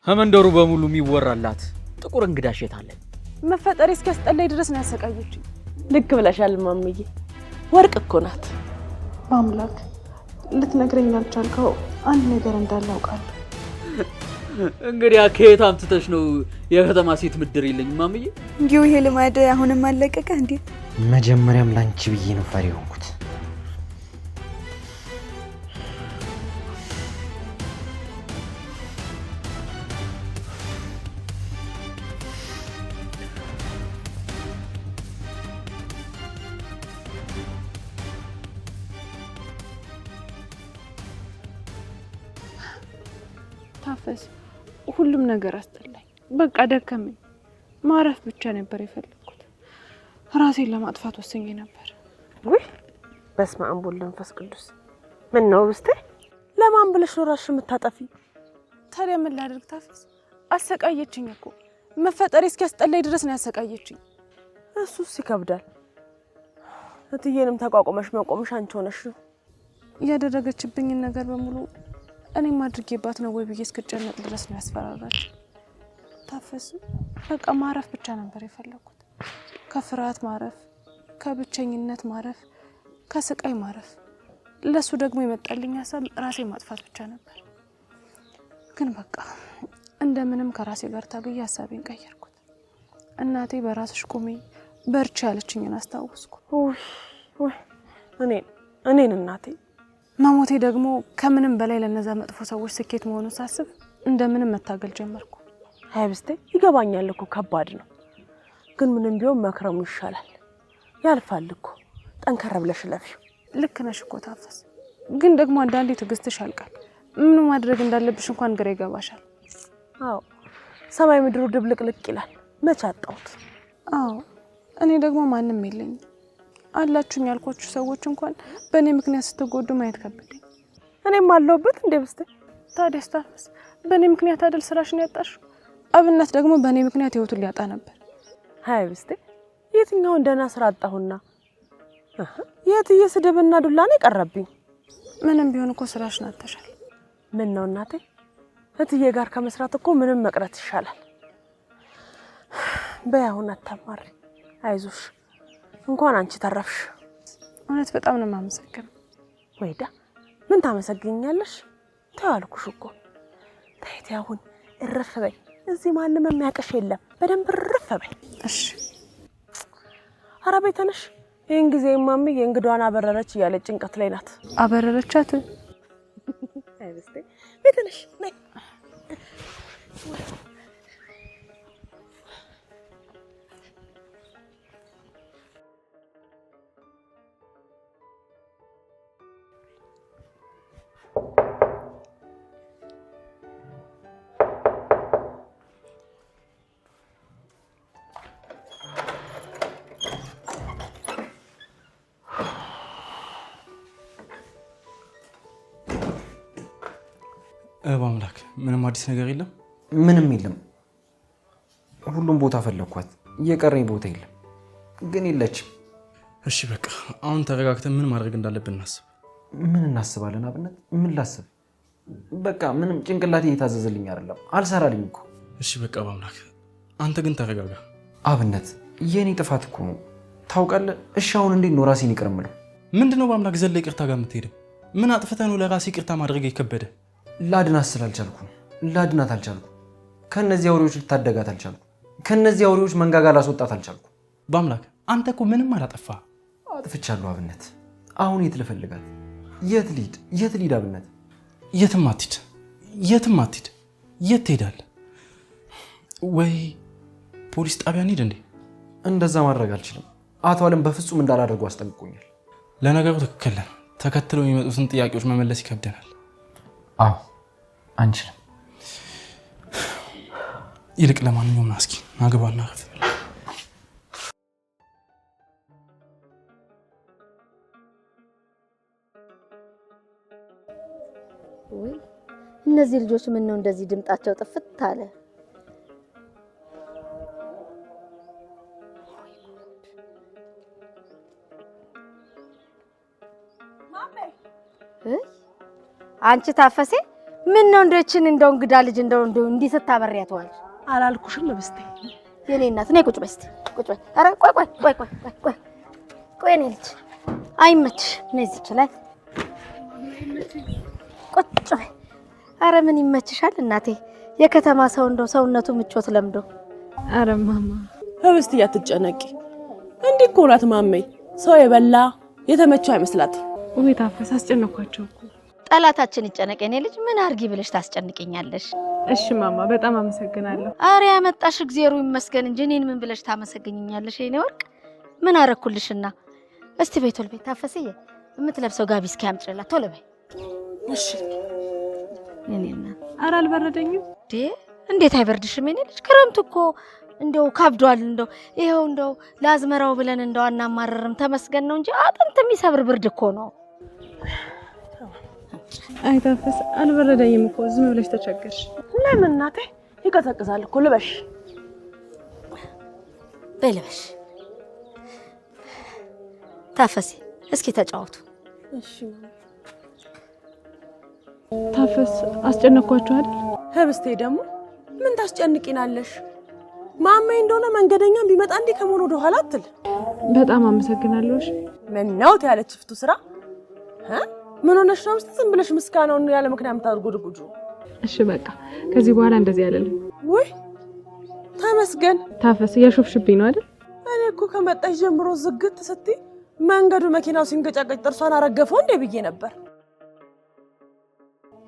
መንደሩ በሙሉ የሚወራላት ጥቁር እንግዳ ሸት አለ። መፈጠሪ እስኪያስጠላኝ ድረስ ነው ያሰቃየችኝ። ልክ ብለሻል ማምዬ፣ ወርቅ እኮ ናት። በአምላክ ልትነግረኝ አልቻልከው አንድ ነገር እንዳለ አውቃለሁ። እንግዲህ ከየት አምጥተሽ ነው የከተማ ሴት ምድር ይለኝ ማምዬ? እንዲሁ ይሄ ልማድ አሁንም አለቀቀ እንዴ? መጀመሪያም ላንቺ ብዬ ነው ፈሪ ሆንኩት። ታፈስ ሁሉም ነገር አስጠላኝ። በቃ ደከመኝ። ማረፍ ብቻ ነበር የፈለኩት። ራሴን ለማጥፋት ወስኜ ነበር። ወይ በስመ አብ ወወልድ ወመንፈስ ቅዱስ። ምን ነው ብስቴ? ለማን ብለሽ ነው ራስሽ የምታጠፊ? ታዲያ ምን ላድርግ ታፈስ? አሰቃየችኝ እኮ። መፈጠሪ እስኪያስጠላኝ ድረስ ነው ያሰቃየችኝ። እሱስ ይከብዳል። እትዬንም ተቋቁመሽ መቆምሽ አንቺ ሆነሽ ነው። ያደረገችብኝን ነገር በሙሉ እኔም አድርጌባት ነው ወይ ብዬ እስክጨነቅ ድረስ ነው ያስፈራራች። ታፈስ በቃ ማረፍ ብቻ ነበር የፈለኩት። ከፍርሃት ማረፍ፣ ከብቸኝነት ማረፍ፣ ከስቃይ ማረፍ። ለሱ ደግሞ የመጣልኝ ሀሳብ ራሴ ማጥፋት ብቻ ነበር። ግን በቃ እንደምንም ከራሴ ጋር ታግዬ ሀሳቤን ቀየርኩት። እናቴ በራስሽ ቁሚ በርቺ ያለችኝን አስታወስኩ። ወይ እኔን እናቴ መሞቴ ደግሞ ከምንም በላይ ለነዛ መጥፎ ሰዎች ስኬት መሆኑን ሳስብ እንደምንም መታገል ጀመርኩ። አይ ብስቴ ይገባኛል እኮ ከባድ ነው። ግን ምንም ቢሆን መክረሙ ይሻላል። ያልፋል እኮ። ጠንከር ብለሽ ለፊው። ልክ ነሽ እኮ ታፈስ። ግን ደግሞ አንዳንዴ ትዕግስትሽ ያልቃል። ምን ማድረግ እንዳለብሽ እንኳን ግራ ይገባሻል። አዎ ሰማይ ምድሩ ድብልቅልቅ ይላል። መች አጣሁት? አዎ እኔ ደግሞ ማንም የለኝም። አላችሁኝ ያልኳችሁ ሰዎች እንኳን በእኔ ምክንያት ስትጎዱ ማየት ከበደኝ። እኔም አለሁበት እንዴ ብስቴ? ታዲያ ታፈስ በእኔ ምክንያት አይደል ስራሽን ያጣሽው? አብነት ደግሞ በእኔ ምክንያት ህይወቱን ሊያጣ ነበር። አይ ብስቴ የትኛው እንደና ስራ አጣሁና? የትዬ ስድብና ዱላ ነው የቀረብኝ። ምንም ቢሆን እኮ ስራሽን አጥተሻል። ምን ነው እናቴ? እትዬ ጋር ከመስራት እኮ ምንም መቅረት ይሻላል። በያሁን አታማሪ። አይዞሽ እንኳን አንቺ ተረፍሽ። እውነት በጣም ነው የማመሰግነው። ወይዳ ምን ታመሰግኛለሽ? ተዋልኩሽ እኮ። ታይት ያሁን እረፍ በይ። እዚህ ማንም የሚያቀሽ የለም። በደንብ እረፍ በይ። እሺ ኧረ በይ ተነሽ። ይሄን ጊዜ ማሚ የእንግዷን አበረረች እያለ ጭንቀት ላይ ናት። አበረረቻት? አይ በስቴ በይ ተነሽ ነይ። በአምላክ ምንም አዲስ ነገር የለም? ምንም የለም። ሁሉም ቦታ ፈለኳት፣ የቀረኝ ቦታ የለም። ግን የለችም። እሺ በቃ አሁን ተረጋግተን ምን ማድረግ እንዳለብን እናስብ። ምን እናስባለን አብነት? ምን ላስብ? በቃ ምንም ጭንቅላቴ እየታዘዘልኝ አይደለም፣ አልሰራልኝ እኮ። እሺ በቃ በአምላክ አንተ ግን ተረጋጋ። አብነት የኔ ጥፋት እኮ ነው ታውቃለህ። እሺ አሁን እንዴት ነው ራሴን ይቅር የምለው? ምንድነው በአምላክ ዘለ ይቅርታ ጋር የምትሄደው? ምን አጥፍተህ ነው ለራሴ ይቅርታ ማድረግ የከበደ? ላድናት ስላልቻልኩ ላድናት አልቻልኩ። ከነዚህ አውሬዎች ልታደጋት አልቻልኩ። ከነዚህ አውሬዎች መንጋጋ ላስወጣት አልቻልኩ። በአምላክ አንተ እኮ ምንም አላጠፋ። አጥፍቻለሁ አብነት። አሁን የት ልፈልጋት? የት ልሂድ አብነት? የትም አትሂድ፣ የትም አትሂድ። የት ትሄዳለህ? ወይ ፖሊስ ጣቢያ እንሂድ እንዴ? እንደዛ ማድረግ አልችልም። አቶ አለም በፍጹም እንዳላደርጉ አስጠንቅቆኛል። ለነገሩ ትክክል ነህ። ተከትለው የሚመጡትን ጥያቄዎች መመለስ ይከብደናል። አዎ አንችልም። ይልቅ ለማንኛውም ናስኪ ናግባና ረፍ። ወይ እነዚህ ልጆች ምን ነው እንደዚህ ድምጣቸው ጥፍት አለ? አንቺ ታፈሴ ምን ነው እንደችን እንደው እንግዳ ልጅ እንደው እንዲህ ስታበሪያት ዋል አላልኩሽም ህብስቴ? የኔ እናት ነይ ቁጭ በይ እስቲ ቁጭ በይ። ኧረ ቆይ እኔ ልጅ አይመችሽ። ነይ እዚች ላይ ቁጭ በይ። ኧረ ምን ይመችሻል እናቴ? የከተማ ሰው እንደው ሰውነቱ ምቾት ለምዶ። ኧረ ማማ ህብስቴ አትጨነቂ። እንዲህ እኮ ናት ማመይ። ሰው የበላ የተመቸው አይመስላት። ወይ ታፈስ አስጨነኳቸው እኮ። ጠላታችን ይጨነቅ የኔ ልጅ። ምን አርጊ ብለሽ ታስጨንቅኛለሽ? እሺ ማማ በጣም አመሰግናለሁ። አረ ያመጣሽ እግዚአብሔር ይመስገን እንጂ እኔን ምን ብለሽ ታመሰግኝኛለሽ? የኔ ወርቅ ምን አረኩልሽና? እስቲ በይ ቶሎ በይ ታፈስዬ፣ የምትለብሰው ጋቢ እስኪ አምጪላት ቶሎ በይ። እሺ የኔና አረ አልበረደኝም። እንዴት አይበርድሽም የኔ ልጅ? ክረምቱ እኮ እንደው ካብዷል። እንደው ይሄው እንደው ለአዝመራው ብለን እንደው አናማረርም ተመስገን ነው እንጂ አጥንት የሚሰብር ብርድ እኮ ነው። አይ ታፈስ አልበረደኝም እኮ ዝም ብለሽ ተቸገርሽ። ለምን እናቴ? ይቀዘቅዛል እኮ ልበሽ። በይ ልበሽ። ታፈሲ እስኪ ተጫወቱ። እሺ ታፈስ አስጨነኳችሁ አይደል? ህብስቴ ደግሞ ምን ታስጨንቂናለሽ? ማሜ እንደሆነ መንገደኛ ቢመጣ እንዴ ከመሆኑ ወደ ኋላ አትል። በጣም አመሰግናለሁ። እሺ ምን ነው ያለች ፍቱ ስራ ምን ሆነሽ ነው? ዝም ብለሽ ምስጋናውን ያለ ምክንያት ታርጉድጉዱ። እሺ በቃ ከዚህ በኋላ እንደዚህ አይደለም። ወይ ተመስገን። ታፈስ ያሾፍሽብኝ ነው አይደል? እኔ እኮ ከመጣሽ ጀምሮ ዝግት ስትይ መንገዱ መኪናው ሲንገጫገጭ ጥርሷን አረገፈው እንዴ ብዬ ነበር።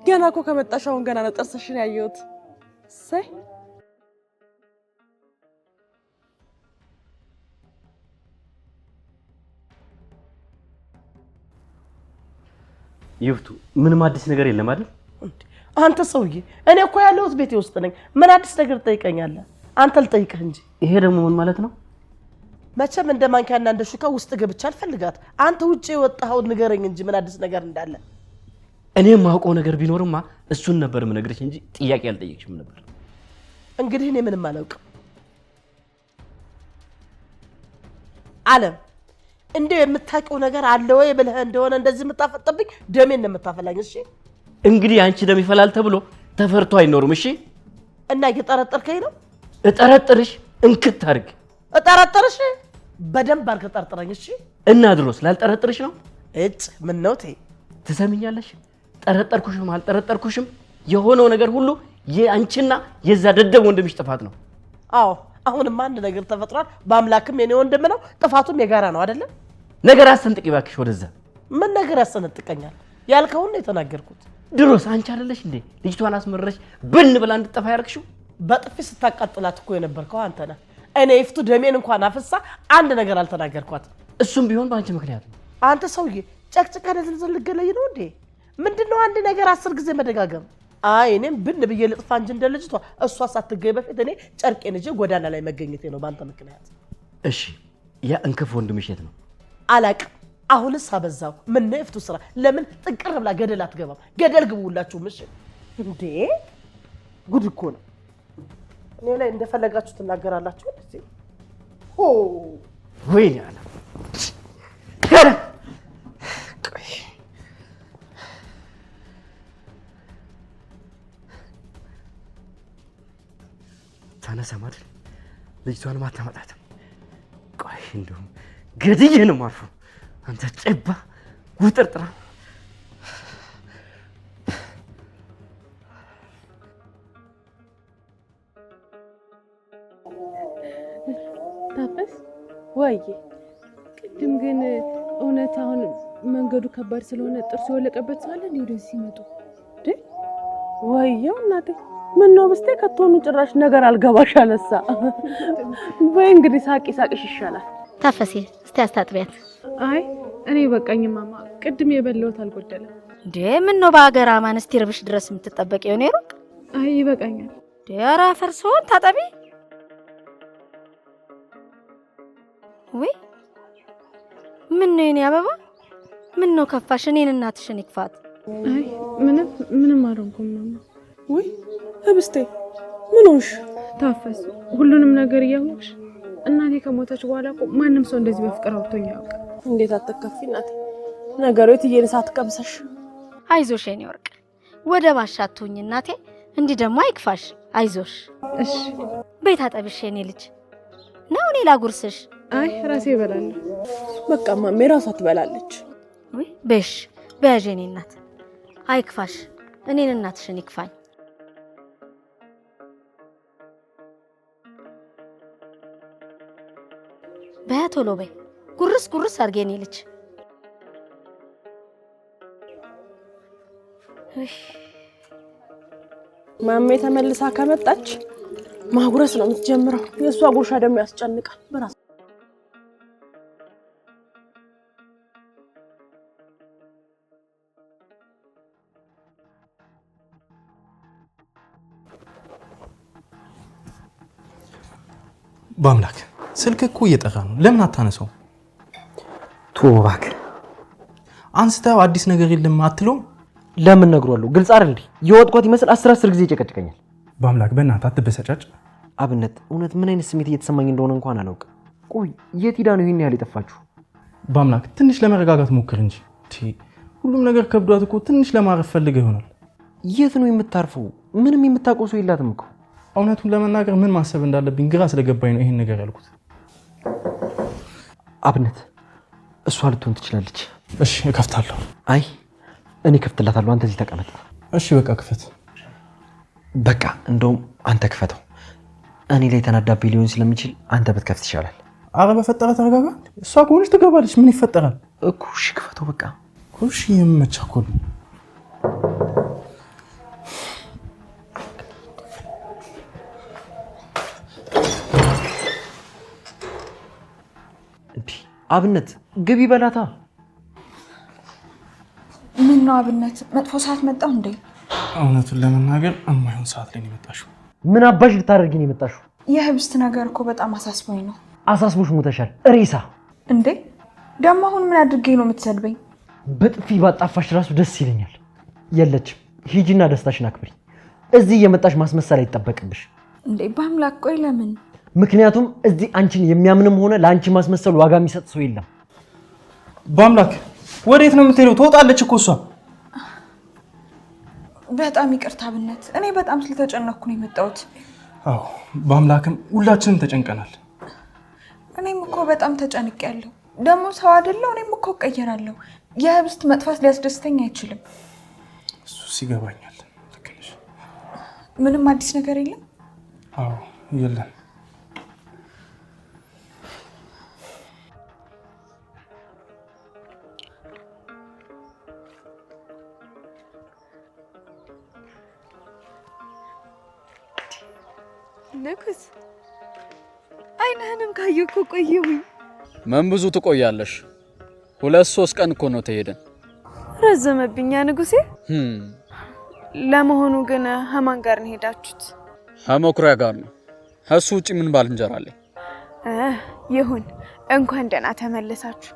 ገና እኮ ከመጣሽ አሁን ገና ነው ጥርስሽን ያየሁት። ሰይ ይፍቱ ምንም አዲስ ነገር የለም አይደል? አንተ ሰውዬ እኔ እኮ ያለሁት ቤቴ ውስጥ ነኝ። ምን አዲስ ነገር ትጠይቀኛለህ? አንተ ልጠይቅህ እንጂ። ይሄ ደግሞ ምን ማለት ነው? መቼም እንደ ማንኪያና እንደ ሹካ ውስጥ ገብቻ አልፈልጋት። አንተ ውጪ የወጣኸው ንገረኝ እንጂ ምን አዲስ ነገር እንዳለ። እኔ ማውቀው ነገር ቢኖርማ እሱን ነበር የምነግርሽ እንጂ ጥያቄ አልጠየቅሽም ነበር። እንግዲህ እኔ ምንም አላውቅም። አለም እንደው የምታውቀው ነገር አለ ወይ ብለህ እንደሆነ እንደዚህ የምታፈጥብኝ ደሜን ነው የምታፈላኝ። እሺ እንግዲህ አንቺ ደም ይፈላል ተብሎ ተፈርቶ አይኖርም። እሺ እና እየጠረጠርከኝ ነው? እጠረጥርሽ እንክት አድርግ። እጠረጥርሽ በደንብ አድርገህ ጠርጥረኝ። እሺ እና ድሮስ ላልጠረጥርሽ ነው? እጭ ምን ነው ትሰሚኛለሽ? ጠረጠርኩሽም አልጠረጠርኩሽም የሆነው ነገር ሁሉ የአንቺና የዛ ደደብ ወንድምሽ ጥፋት ነው። አዎ አሁንም አንድ ነገር ተፈጥሯል። በአምላክም የኔ ወንድም ነው፣ ጥፋቱም የጋራ ነው አይደለ? ነገር አሰንጥቂ እባክሽ ወደዛ። ምን ነገር ያሰነጥቀኛል? ያልከውን ነው የተናገርኩት። ድሮስ አንቺ አይደለሽ እንዴ ልጅቷን አስመረሽ ብን ብላ እንድትጠፋ ያርክሽው? በጥፊ ስታቃጥላት እኮ የነበርከው አንተ ነህ። እኔ ይፍቱ ደሜን እንኳን አፍሳ አንድ ነገር አልተናገርኳት። እሱም ቢሆን በአንቺ ምክንያት ነው። አንተ ሰውዬ ጨቅጭቀህ ለዝልዝል ልገለይ ነው እንዴ? ምንድነው አንድ ነገር 10 ጊዜ መደጋገም? አይ እኔም ብን ብዬ ልጥፋ እንጂ እንደ ልጅቷ እሷ ሳትገኝ በፊት እኔ ጨርቄን ይዤ ጎዳና ላይ መገኘቴ ነው በአንተ ምክንያት። እሺ ያ እንክፍ ወንድምሽ የት ነው? አላቅም። አሁንስ አበዛው። ምን ነው ይፍቱ ስራ? ለምን ጥንቅር ብላ ገደል አትገባም? ገደል ግቡ ሁላችሁም። እሺ እንዴ ጉድ እኮ ነው። እኔ ላይ እንደፈለጋችሁ ትናገራላችሁ እንዴ? ኦ ወይኔ አለ ታነሳ ማለት ልጅቷን ማታመጣት። ቆይ እንደውም ገድዬ ነው ማርፉ። አንተ ጨባ ውጥርጥራ ታፈስ ወይ ቅድም ግን እውነት አሁን መንገዱ ከባድ ስለሆነ ጥርሱ የወለቀበት ሰው አለ እንዴ ወደዚህ ሲመጡ? ወይዬው እናቴ ምን ነው ብስቴ ከቶኑ ጭራሽ ነገር አልገባሽ አለሳ። ወይ እንግዲህ ሳቂ ሳቅሽ ይሻላል። ታፈሲ እስቲ አስታጥቢያት። አይ እኔ በቃኝ ማማ፣ ቅድም የበለውት አልጎደለም። እንዴ ምን ነው በአገር አማን እስቲ ርብሽ ድረስ የምትጠበቂው ነው ሩቅ? አይ ይበቃኛል። ዲያራ ፈርሶን ታጠቢ። ወይ ምን ነው የኔ አበባ? ምን ነው ከፋሽ? እኔን እናትሽን ይክፋት። አይ ምንም አልሆንኩም ማማ። ወይ ህብስቴ ምን ሆንሽ? ታፈስ ሁሉንም ነገር እያወቅሽ እናቴ ከሞተች በኋላ እኮ ማንም ሰው እንደዚህ በፍቅር አውጥቶኝ ያውቅ። እንዴት አትከፊ እናቴ? ነገሩ የትየን ሳትቀምሰሽ። አይዞሽ የኔ ወርቅ፣ ወደ ባሻቱኝ እናቴ እንዲህ ደግሞ አይክፋሽ አይዞሽ እሺ ቤት አጠብሽ የኔ ልጅ ነው እኔ ላጉርስሽ አይ ራሴ እበላለሁ በቃ ማሜ ራሷ ትበላለች ወይ በሽ በያዤኔ እናት አይክፋሽ እኔን እናትሽን ይክፋኝ በቶሎ በይ ጉርስ አርጌኔ ልጅ ማሜ ተመልሳ ከመጣች ማጉረስ ነው የምትጀምረው የሷ ጉርሻ ደግሞ ያስጨንቃል በራስ በአምላክ ስልክ እኮ እየጠራ ነው ለምን አታነሳው ቶባክ አንስተው አዲስ ነገር የለም አትለው ለምን ነግሯለሁ ግልጽ አይደል እንዴ የወጥቋት ይመስል 10 ጊዜ ይጨቀጭቀኛል በአምላክ በእናትህ አትበሰጫጭ አብነት እውነት ምን አይነት ስሜት እየተሰማኝ እንደሆነ እንኳን አላውቅም ቆይ የት ሄዳ ነው ይሄን ያህል የጠፋችሁ በአምላክ ትንሽ ለመረጋጋት ሞክር እንጂ ሁሉም ነገር ከብዷት እኮ ትንሽ ለማረፍ ፈልገ ይሆናል የት ነው የምታርፈው ምንም የምታቆሱ የላትም እኮ እውነቱን ለመናገር ምን ማሰብ እንዳለብኝ ግራ ስለገባኝ ነው ይሄን ነገር ያልኩት አብነት እሷ ልትሆን ትችላለች እሺ እከፍታለሁ አይ እኔ ከፍትላታለሁ አንተ እዚህ ተቀመጥ እሺ በቃ ክፈት በቃ እንደውም አንተ ክፈተው እኔ ላይ ተናዳብኝ ሊሆን ስለሚችል አንተ ብትከፍት ይሻላል አረ በፈጠረ ተረጋጋ እሷ ከሆነች ትገባለች ምን ይፈጠራል እኮ እሺ ክፈተው በቃ እሺ የምመቻኮል አብነት ግቢ በላታ ምን ነው አብነት መጥፎ ሰዓት መጣው እንዴ እውነቱን ለመናገር አማይሆን ሰዓት ላይ ነው የመጣሽው ምን አባሽ ልታደርጊ ነው የመጣሽው የህብስት ነገር እኮ በጣም አሳስቦኝ ነው አሳስቦሽ ሞተሻል ሬሳ እንዴ ደሞ አሁን ምን አድርጌ ነው የምትሰድበኝ በጥፊ ባጣፋሽ ራሱ ደስ ይለኛል የለችም ሂጂና ደስታሽን አክብሪ እዚህ የመጣሽ ማስመሰል አይተበቅብሽ እንዴ በአምላክ ቆይ ለምን ምክንያቱም እዚህ አንቺን የሚያምንም ሆነ ለአንቺ ማስመሰል ዋጋ የሚሰጥ ሰው የለም በአምላክ ወዴት ነው የምትሄደው ትወጣለች እኮ እሷ በጣም ይቅርታ አብነት እኔ በጣም ስለተጨነኩ ነው የመጣሁት አዎ በአምላክም ሁላችንም ተጨንቀናል እኔም እኮ በጣም ተጨንቄያለሁ ደሞ ሰው አይደለም እኔም እኮ ቀየራለሁ የህብስት መጥፋት ሊያስደስተኝ አይችልም እሱ ይገባኛል ልክ ነሽ ምንም አዲስ ነገር የለም አዎ የለም ንጉስ አይነህንም ካየኩ ቆየሁኝ ምን ብዙ ትቆያለሽ 2-3 ቀን እኮ ነው ተሄደን ረዘመብኛ ንጉሴ ለመሆኑ ግን ሀማን ጋር ነው ሄዳችሁት ሀመኩሪያ ጋር ነው እሱ ውጪ ምን ባልንጀራ አለ ይሁን እንኳን ደህና ተመለሳችሁ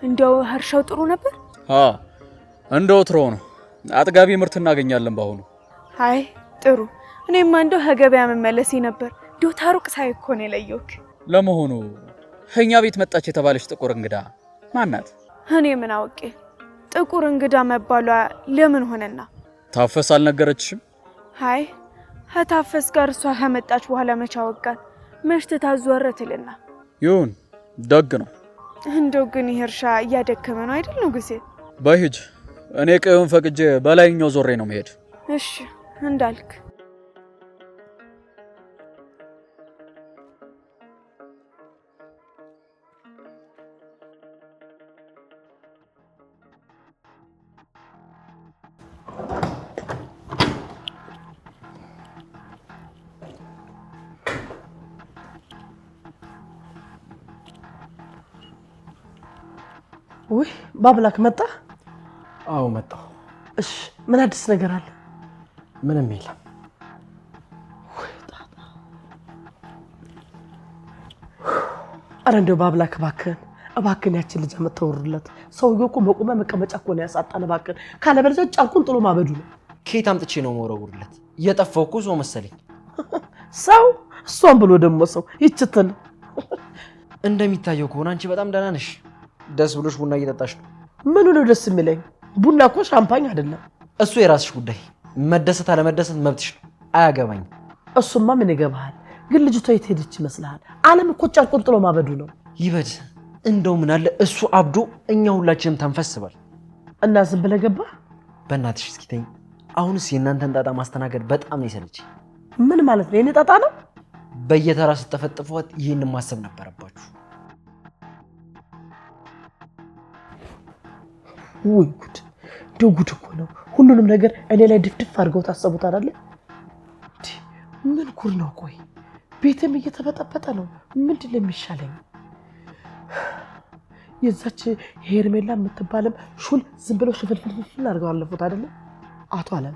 እንደው ሀርሻው ጥሩ ነበር እንደው ወትሮ ነው አጥጋቢ ምርት እናገኛለን ባሁኑ አይ ጥሩ እኔማ እንደው ሀገበያ መመለስ ነበር ዶ ታሩቅ ሳይኮን የለየውክ ለመሆኑ እኛ ቤት መጣች የተባለች ጥቁር እንግዳ ማናት እኔ ምን አውቄ ጥቁር እንግዳ መባሏ ለምን ሆነና ታፈስ አልነገረችሽም አይ ታፈስ ጋር እሷ ከመጣች በኋላ መቻወጋት መሽተ ታዟረትልና ይሁን ደግ ነው እንደው ግን ይርሻ እያደከመ ነው አይደል ንጉሴ በሂጅ እኔ ቀዩን ፈቅጄ በላይኛው ዞሬ ነው መሄድ እሺ እንዳልክ ወይ ባብላክ መጣ አዎ መጣሁ እሺ ምን አዲስ ነገር አለ ምንም የለም አረ እንደው ባብላክ እባክህን ያችን ልጅ አመጣውርለት ሰውዬው እኮ መቆመ መቀመጫ እኮ ነው ያሳጣን እባክህን ካለበለዚያ ጫንኩን ጥሎ ማበዱ ነው ኬት አምጥቼ ነው መወረውርለት የጠፋው እኮ ሰው መሰለኝ ሰው እሷን ብሎ ደግሞ ሰው ይችተል እንደሚታየው ከሆነ አንቺ በጣም ደህና ነሽ ደስ ብሎሽ ቡና እየጠጣሽ ነው ምን ነው ደስ የሚለኝ ቡና እኮ ሻምፓኝ አይደለም እሱ የራስሽ ጉዳይ መደሰት አለመደሰት መብትሽ ነው፣ አያገባኝም። እሱማ ምን ይገባሃል? ግን ልጅቷ የት ሄደች ይመስልሃል? ዓለም እኮ ጨርቁን ጥሎ ማበዱ ነው። ይበድ እንደው ምን አለ እሱ አብዶ እኛ ሁላችንም ተንፈስባል። እና ዝም ብለህ ገባህ? በእናትሽ እስኪ ተይኝ። አሁንስ የእናንተን ጣጣ ማስተናገድ በጣም ነው የሰለችኝ። ምን ማለት ነው? የኔ ጣጣ ነው? በየተራ ስትጠፈጥፏት ይህን ማሰብ ነበረባችሁ። ውይ ጉድ! እንደው ጉድ እኮ ነው። ሁሉንም ነገር እኔ ላይ ድፍድፍ አድርገው ታሰቡት አይደል? ምን ጉድ ነው? ቆይ ቤትም እየተበጠበጠ ነው። ምንድን ነው የሚሻለኝ? የዛች ሄርሜላ የምትባለም ሹል ዝም ብለው ሽፍልፍልፍል አድርገው አለፉት አይደለ? አቶ አለም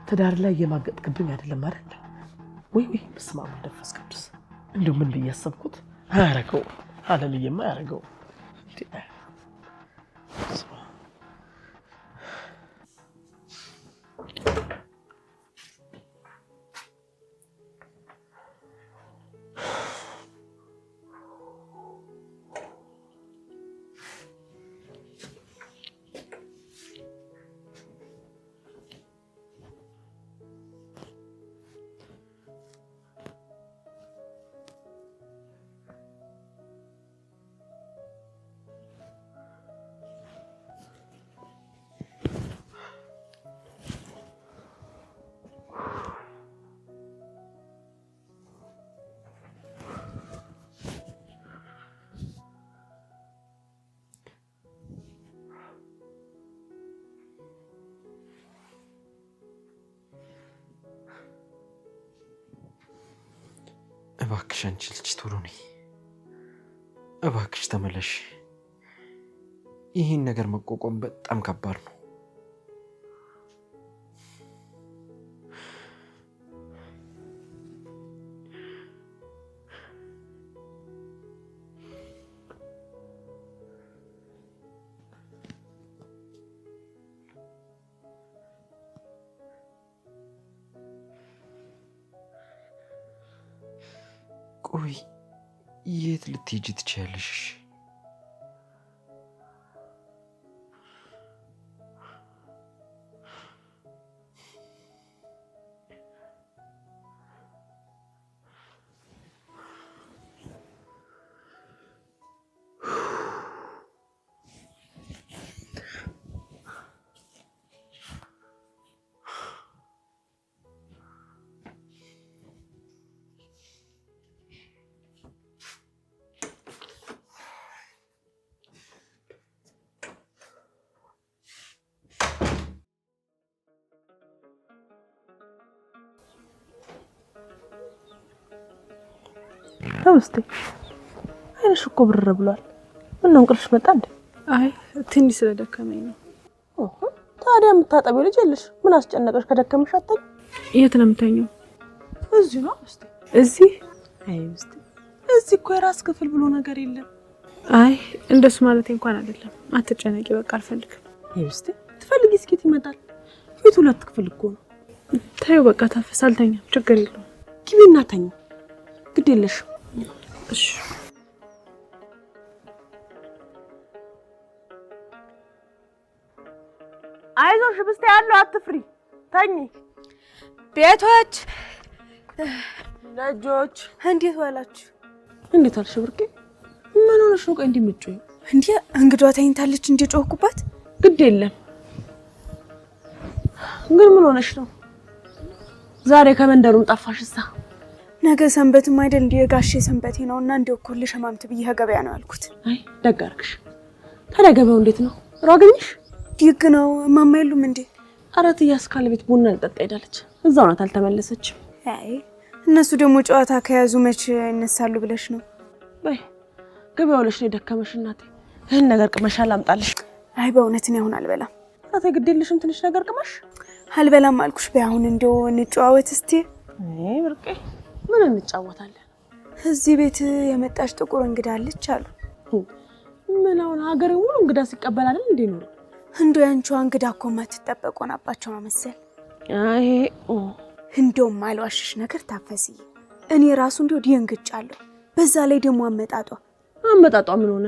ትዳር ላይ የማገጥክብኝ አይደለም አይደል? ወይ በስመ አብ ወወልድ ወመንፈስ ቅዱስ። እንደው ምን ብዬ አሰብኩት? አያረገው አለልየማ አያረገው። እባክሽ አንቺ ልጅ ቶሎ ነይ፣ እባክሽ ተመለሽ። ይህን ነገር መቋቋም በጣም ከባድ ነው። ቆይ የት ልትሄጂ ትችያለሽ? ተውስቲ አይንሽ እኮ ብር ብሏል። ምን ነው እንቅልፍሽ መጣ እንዴ? አይ ትንሽ ስለደከመኝ ነው። ታዲያ የምታጠቢው ልጅ የለሽ? ምን አስጨነቀሽ? ከደከመሽ አትተኝ። የት ነው የምተኛው? እዚህ ነው እስቲ። እዚህ? አይ እስቲ እዚህ እኮ የራስ ክፍል ብሎ ነገር የለም። አይ እንደሱ ማለት እንኳን አይደለም። አትጨነቂ፣ በቃ አልፈልግም። አይ እስቲ ትፈልጊ እስኪት ይመጣል። ቤት ሁለት ክፍል እኮ ነው። ታዩ በቃ ታፈስ፣ አልተኛም። ችግር የለውም። ግቢና ተኝ፣ ግድ የለሽ። እሺ አይዞሽ ብስተ ያለው አትፍሪ፣ ተኝ። ቤቶች ልጆች እንዴት ዋላችሁ? እንዴት አልሽ ብርቄ? ምን ሆነሽ ነው? ቆይ እንዲምጭው እንዴ እንግዷ ተኝታለች እንዴ ጮህኩባት? ግድ የለም ግን ምን ሆነሽ ነው? ዛሬ ከመንደሩም ጠፋሽሳ? ነገ ሰንበትም አይደል እንዴ? ጋሼ ሰንበቴ ነውና እንደው እኮ ልሸማምት ብዬ ገበያ ነው ያልኩት። አይ ደግ አደረግሽ። ታዲያ ገበያው እንዴት ነው? ሮግኝሽ ይግ ነው ማማ የሉም እንዴ? አራት ያስካለ ቤት ቡና ልጠጣ ሄዳለች። እዛው ናት፣ አልተመለሰችም። አይ እነሱ ደግሞ ጨዋታ ከያዙ መች ይነሳሉ ብለሽ ነው? በይ ገበያው ለሽ ነው ደከመሽ እናቴ። ይሄን ነገር ቅመሻል አምጣልሽ። አይ በእውነት ነው አሁን አልበላም። አታ ግዴልሽም ትንሽ ነገር ቅመሽ። አልበላም አልኩሽ። በይ አሁን እንደው እንጫወት እስቲ። አይ ብርቄ ምን እንጫወታለን? እዚህ ቤት የመጣች ጥቁር እንግዳ አለች አሉ። ምን አሁን ሀገር ሙሉ እንግዳ ሲቀበል አይደል እንዴ ነው? እንደው ያንቺዋ እንግዳ እኮ ማትጠበቅ ሆናባቸው መሰል። አይ እንደውም አልዋሽሽ ነገር ታፈስይ፣ እኔ ራሱ እንደው ደንግጫለሁ። በዛ ላይ ደግሞ አመጣጧ ምን ሆነ?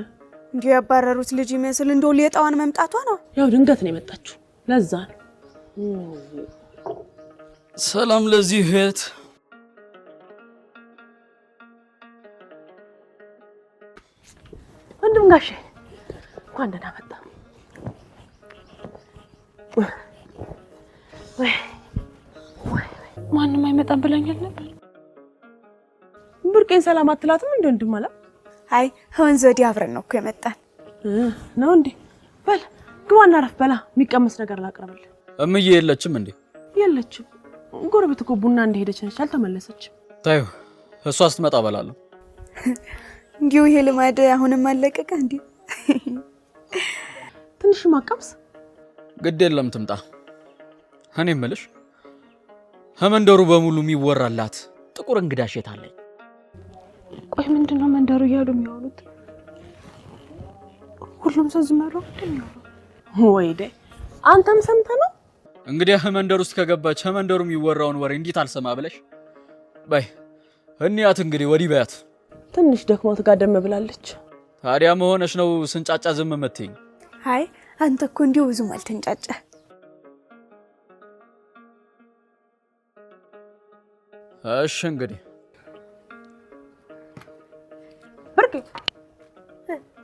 እንዲሁ ያባረሩት ልጅ ይመስል እንደው ሌጣዋን መምጣቷ ነው። ያው ድንገት ነው የመጣችው ለዛ ነው። ሰላም ለዚህ እህት። ወንድም ጋሼ እንኳን ደህና መጣ። ማንም አይመጣም ብለኛል ነበር። ብርቄን ሰላም አትላትም እንዴ ወንድም አላ? አይ ከወንዝ ወዲህ አብረን ነው እኮ የመጣን ነው እንዴ? በል ግባና ረፍ በላ። የሚቀመስ ነገር ላቅርብልህ። እምዬ የለችም እንዴ? የለችም። ጎረቤት እኮ ቡና እንደሄደች ነች፣ አልተመለሰችም። ታዩ እሷ ስትመጣ በላለሁ። እንዲሁ ይሄ ልማድ አሁንም አለቀቀ እንዴ? ትንሽ ማቀምስ ግድ የለም ትምጣ። እኔ እምልሽ ከመንደሩ በሙሉ የሚወራላት ጥቁር እንግዳ ሴት አለኝ። ቆይ ምንድነው መንደሩ እያሉ የሚያወሩት? ሁሉም ሰው ዝም ብሎ ወይዴ አንተም ሰምተህ ነው? እንግዲህ ከመንደሩ ውስጥ ከገባች ከመንደሩ የሚወራውን ወሬ እንዴት አልሰማ ብለሽ? በይ እንያት እንግዲህ ወዲህ በያት። ትንሽ ደክሞት ጋደም ብላለች። ታዲያ መሆነሽ ነው ስንጫጫ ዝም መትኝ? አይ አንተ እኮ እንዲሁ ብዙም አልተንጫጫ። እሺ እንግዲህ ብርቄ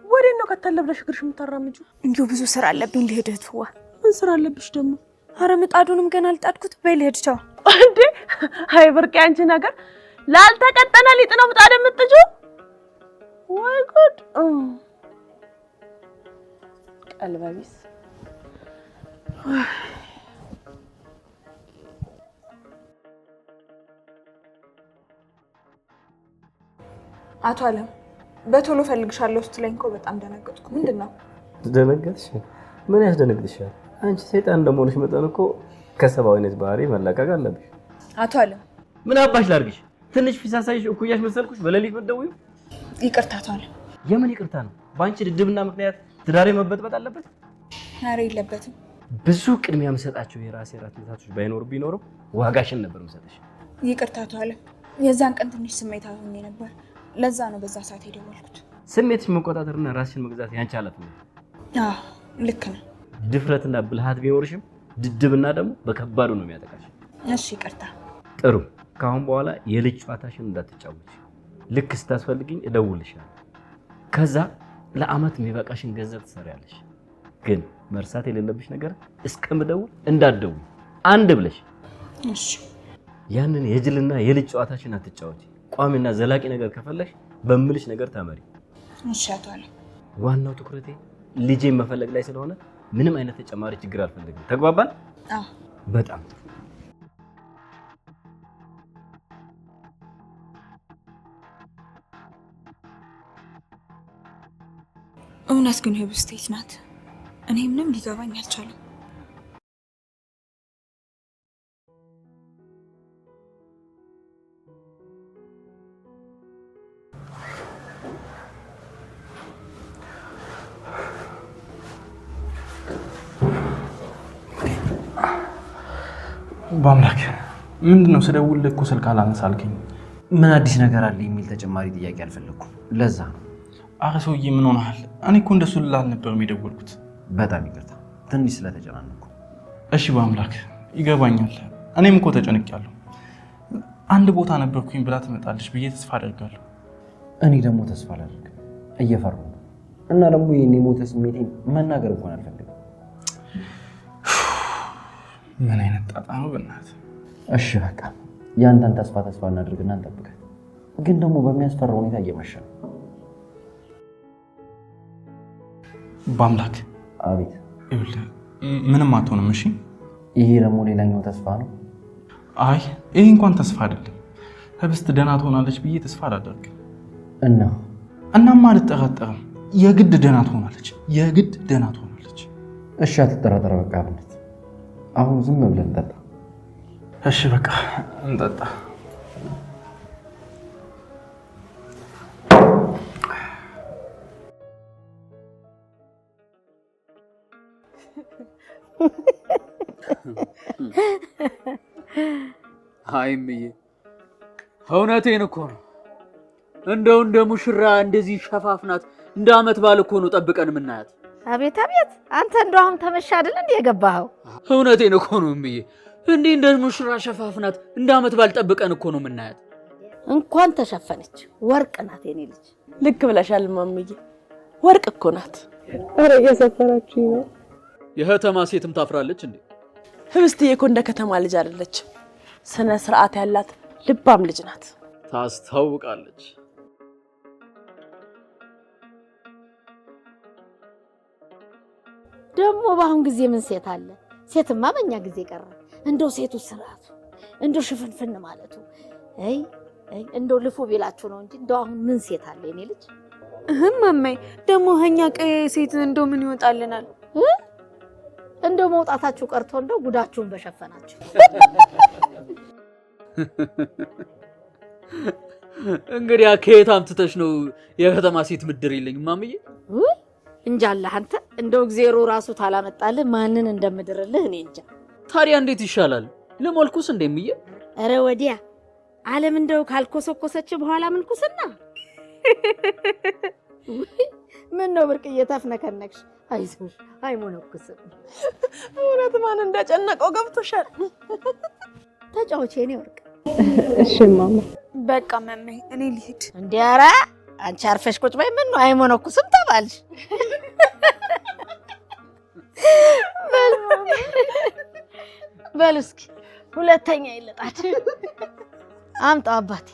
ወዴት ነው ከተለብለሽ እግርሽ የምታራምጂው? እንዲሁ ብዙ ስራ አለብኝ ልሄድ። እህትዋ ምን ስራ አለብሽ ደግሞ? አረ ምጣዱንም ገና አልጣድኩት። በይ ልሄድ። ቻው። እንዴ አይ ብርቄ አንቺ ነገር ላልተቀጠነ ሊጥ ነው ምጣድ የምትጂው? ወይ ጉድ! ቀልበቢስ አቶ አለም በቶሎ ፈልግሻለሁ ስትለኝ እኮ በጣም ደነገጥኩ። ምንድነው? ደነገጥሽ? ምን ያስደነግጥሻል? አንቺ ሰይጣን እንደሆነሽ መጠን እኮ ከሰባዊነት ባህሪ መላቀቅ አለብሽ። አቶ አለም ምን አባሽ ላርግሽ? ትንሽ ፊሳሳይሽ እኩያሽ መሰልኩሽ? በሌሊት መደውዩ? ይቅርታ አቶ አለም። የምን ይቅርታ ነው? በአንቺ ድድብና ምክንያት ትዳሬ መበጥበጥ አለበት? ኧረ የለበትም። ብዙ ቅድሚያ የምሰጣቸው የራሴ ራት ምታቶች ባይኖሩ ቢኖረው ዋጋሽን ነበር የምሰጥሽ። ይቅርታ አቶ አለም። የዛን ቀን ትንሽ ስሜታዊ ሆኜ ነበር። ለዛ ነው በዛ ሰዓት የደወልኩት። ስሜትሽን መቆጣጠርና ራስሽን መግዛት ያንቺ ኃላፊነት። አዎ ልክ ነው። ድፍረትና ብልሃት ቢኖርሽም ድድብና ደግሞ በከባዱ ነው የሚያጠቃሽ። እሺ ይቅርታ። ጥሩ። ከአሁን በኋላ የልጅ ጨዋታሽን እንዳትጫወች። ልክ ስታስፈልግኝ እደውልልሻለሁ። ከዛ ለአመት የሚበቃሽን ገንዘብ ትሰሪያለሽ። ግን መርሳት የሌለብሽ ነገር እስከምደውል እንዳትደውይ አንድ ብለሽ። እሺ። ያንን የጅልና የልጅ ጨዋታሽን አትጫወች። ቋሚና ዘላቂ ነገር ከፈለሽ በምልሽ ነገር ተመሪ። እሺ አቶ አለም። ዋናው ትኩረቴ ልጄን መፈለግ ላይ ስለሆነ ምንም አይነት ተጨማሪ ችግር አልፈልግም። ተግባባን? አዎ። በጣም ጥሩ። እውነት ግን ህብስት የት ናት? እኔ ምንም ሊገባኝ አልቻለም። በአምላክ ምንድነው ስደውልልህ እኮ ስልክ አላነሳ አልከኝ። ምን አዲስ ነገር አለ የሚል ተጨማሪ ጥያቄ አልፈለኩም። ለዛ ነው። አረ ሰውዬ ምን ሆነሃል? እኔ እኮ እንደሱ ልልህ አልነበረም የደወልኩት። በጣም ይቅርታ ትንሽ ስለተጨናነኩ። እሺ በአምላክ ይገባኛል። እኔም እኮ ተጨንቄያለሁ። አንድ ቦታ ነበርኩኝ ብላ ትመጣለች ብዬ ተስፋ አደርጋለሁ። እኔ ደግሞ ተስፋ አላደርግም፣ እየፈራሁ ነው። እና ደግሞ የኔ ሞተ ስሜቴን መናገር እንኳን አልፈልግም። ምን አይነት ጣጣ ነው በእናትህ። እሺ በቃ ያንተን ተስፋ እናድርግና እንጠብቀን። ግን ደግሞ በሚያስፈራ ሁኔታ እየመሸ ነው። በአምላክ አቤት። ምንም አትሆንም። እሺ ይሄ ደግሞ ሌላኛው ተስፋ ነው። አይ ይሄ እንኳን ተስፋ አይደለም። ህብስት ደህና ትሆናለች ብዬ ተስፋ አላደርግም። እናማ አልጠራጠርም። የግድ ደህና ትሆናለች፣ የግድ ደህና ትሆናለች። እሺ አትጠራጠር። በቃ አብነት አሁን ዝም ብለን እንጠጣ። እሺ በቃ እንጠጣ። አይምዬ እውነቴን እኮ ነው። እንደው እንደ ሙሽራ እንደዚህ ሸፋፍናት እንደ አመት ባል እኮ ነው ጠብቀን የምናያት። አቤት አቤት! አንተ እንደው አሁን ተመሻ አይደል እንዴ የገባኸው? እውነቴን እኮ ነው እምዬ። እንዴ እንደ ሙሽራ ሸፋፍናት እንደ አመት ባልጠብቀን እኮ ነው የምናያት። እንኳን ተሸፈነች ወርቅ ናት የኔ ልጅ። ልክ ብለሻል ማምዬ፣ ወርቅ እኮ ናት። ኧረ እየሰፈራችኝ ነው። የከተማ ሴትም ታፍራለች እንዴ? ህብስትዬ እኮ እንደ ከተማ ልጅ አይደለችም። ስነ ስርዓት ያላት ልባም ልጅ ናት። ታስታውቃለች። ደግሞ በአሁን ጊዜ ምን ሴት አለ? ሴትማ በእኛ ጊዜ ቀረ። እንደው ሴቱ ስርዓቱ እንደው ሽፍንፍን ማለቱ እንደው ልፉ ቢላችሁ ነው እንጂ እንደው አሁን ምን ሴት አለ የኔ ልጅ? ማማይ ደግሞ ሀኛ ቀይ ሴት እንደው ምን ይወጣልናል? እንደው መውጣታችሁ ቀርቶ እንደው ጉዳችሁን በሸፈናችሁ። እንግዲህ ከየት አምጥተሽ ነው የከተማ ሴት ምድር ይለኝ ማምዬ? እንጃለህ አንተ እንደው እግዚአብሔር ራሱ ታላመጣልህ ማንን እንደምድርልህ እኔ እንጃ። ታዲያ እንዴት ይሻላል? ለሞልኩስ እንደምዬ? ኧረ ወዲያ ዓለም እንደው ካልኮሰኮሰች በኋላ ምን ኩስና? ምን ነው ብርቅዬ ተፍነከነክሽ? አይዞሽ አይሞነኩስም። እውነት ማን እንደጨነቀው ገብቶሻል። ተጫውቼ እኔ ወርቅ። እሺ ማማ በቃ ማማ እኔ ልሂድ። እንዴ ኧረ አንቺ አርፈሽ ቁጭ በይ። ምን ነው አይሞነኩስም ተባልሽ? በል እስኪ ሁለተኛ ይለጣት አምጣው አባቴ።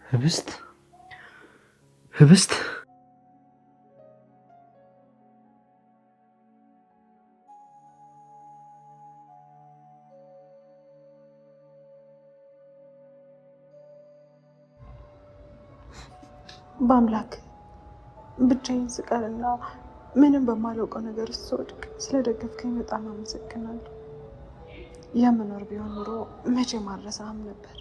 ህብስት በአምላክ ብቻዬን ስቀርና ምንም በማላውቀው ነገር ስወድቅ ስለደገፍከኝ በጣም አመሰግናለሁ። የምኖር ቢሆን ኑሮ መቼ ማረሳህም ነበር።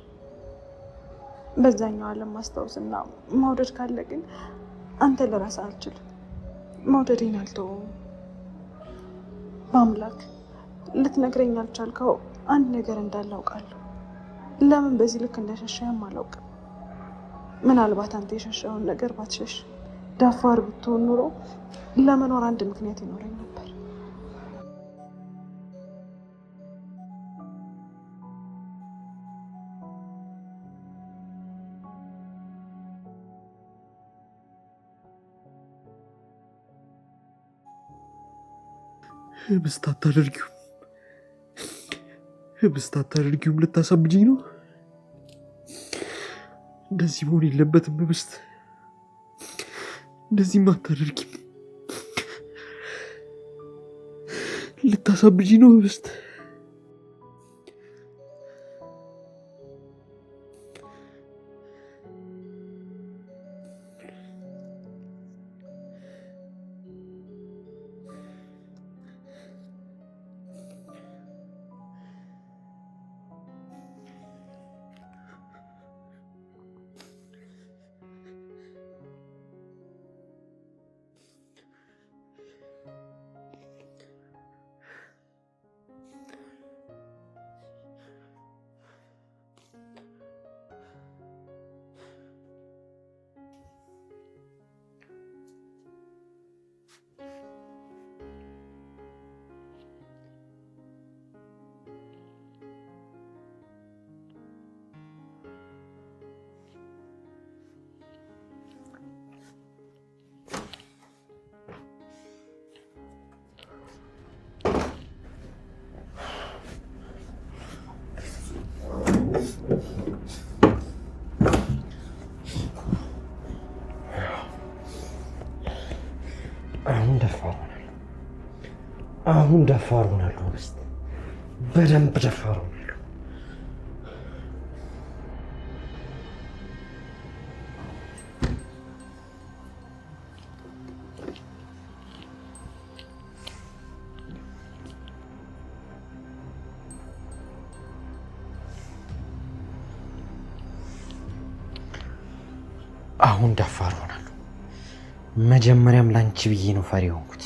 በዛኛው ዓለም ማስታወስና መውደድ ካለ ግን አንተ ልረሳ አልችልም። መውደዴን አልተውም። በአምላክ ልትነግረኝ አልቻልከው አንድ ነገር እንዳላውቃለሁ። ለምን በዚህ ልክ እንደሸሸህም አላውቅም። ምናልባት አንተ የሸሸኸውን ነገር ባትሸሽ ደፋር ብትሆን ኑሮ ለመኖር አንድ ምክንያት ይኖረኝ ነበር። ህብስት አታደርጊውም። ልታሳብጂኝ ነው። እንደዚህ መሆን የለበትም ህብስት። እንደዚህም አታደርጊም። ልታሳብጂኝ ነው ህብስት። አሁን ደፋር ሆናለሁ። በስተ በደንብ ደፋር ሆናለሁ። አሁን ደፋር ሆናለሁ። መጀመሪያም ላንቺ ብዬ ነው ፈሪ ሆንኩት።